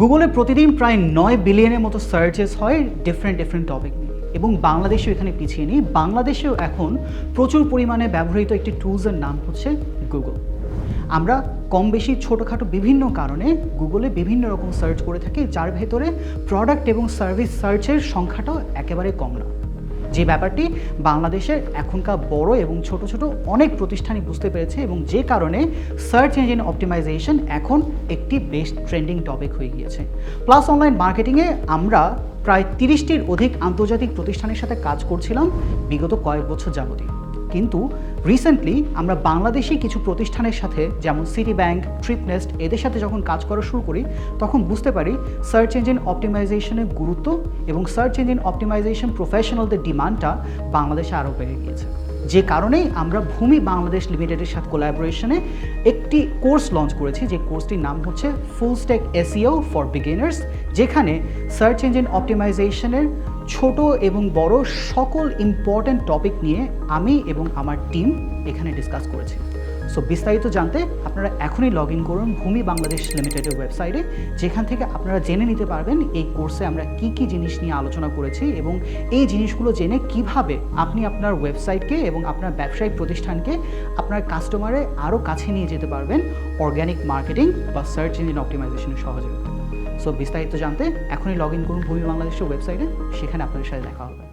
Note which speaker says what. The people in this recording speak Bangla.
Speaker 1: গুগলে প্রতিদিন প্রায় 9 বিলিয়নের মতো সার্চেস হয় ডিফারেন্ট টপিক নিয়ে, এবং বাংলাদেশেও এখানে পিছিয়ে নেই। বাংলাদেশেও এখন প্রচুর পরিমাণে ব্যবহৃত একটি টুলসের নাম হচ্ছে গুগল। আমরা কম বেশি ছোটোখাটো বিভিন্ন কারণে গুগলে বিভিন্ন রকম সার্চ করে থাকি, যার ভেতরে প্রোডাক্ট এবং সার্ভিস সার্চের সংখ্যাটাও একেবারে কম না। যে ব্যাপারটি বাংলাদেশের এখনকার বড় এবং ছোট ছোট অনেক প্রতিষ্ঠানই বুঝতে পেরেছে, এবং যে কারণে সার্চ ইঞ্জিন অপটিমাইজেশন এখন একটি বেস্ট ট্রেন্ডিং টপিক হয়ে গিয়েছে। প্লাস অনলাইন মার্কেটিংয়ে আমরা প্রায় 30টির অধিক আন্তর্জাতিক প্রতিষ্ঠানের সাথে কাজ করছিলাম বিগত কয়েক বছর যাবতীয়। কিন্তু রিসেন্টলি আমরা বাংলাদেশি কিছু প্রতিষ্ঠানের সাথে, যেমন সিটি ব্যাংক, ট্রিপনেস্ট, এদের সাথে যখন কাজ করা শুরু করি তখন বুঝতে পারি সার্চ ইঞ্জিন অপটিমাইজেশনের গুরুত্ব এবং সার্চ ইঞ্জিন অপটিমাইজেশন প্রফেশনালদের ডিমান্ডটা বাংলাদেশে আরও বেড়ে গিয়েছে। যে কারণেই আমরা ভূমি বাংলাদেশ লিমিটেডের সাথে কোলাবোরেশনে একটি কোর্স লঞ্চ করেছি, যে কোর্সটির নাম হচ্ছে full stack SEO for beginners, যেখানে সার্চ ইঞ্জিন অপটিমাইজেশনের ছোট এবং বড় সকল ইম্পর্ট্যান্ট টপিক নিয়ে আমি এবং আমার টিম এখানে ডিসকাস করেছি। সো বিস্তারিত জানতে আপনারা এখনই লগ ইন করুন ভূমি বাংলাদেশ লিমিটেডের ওয়েবসাইটে, যেখান থেকে আপনারা জেনে নিতে পারবেন এই কোর্সে আমরা কি জিনিস নিয়ে আলোচনা করেছি, এবং এই জিনিসগুলো জেনে কিভাবে আপনি আপনার ওয়েবসাইটকে এবং আপনার ব্যবসায়িক প্রতিষ্ঠানকে আপনার কাস্টমারে আরও কাছে নিয়ে যেতে পারবেন অর্গ্যানিক মার্কেটিং বা সার্চ ইঞ্জিন অপটিমাইজেশনের সহযোগিতা। সো বিস্তারিত জানতে এখনই লগ ইন করুন ভূমি বাংলাদেশের ওয়েবসাইটে, সেখানে আপনাদের সাথে দেখা হবে।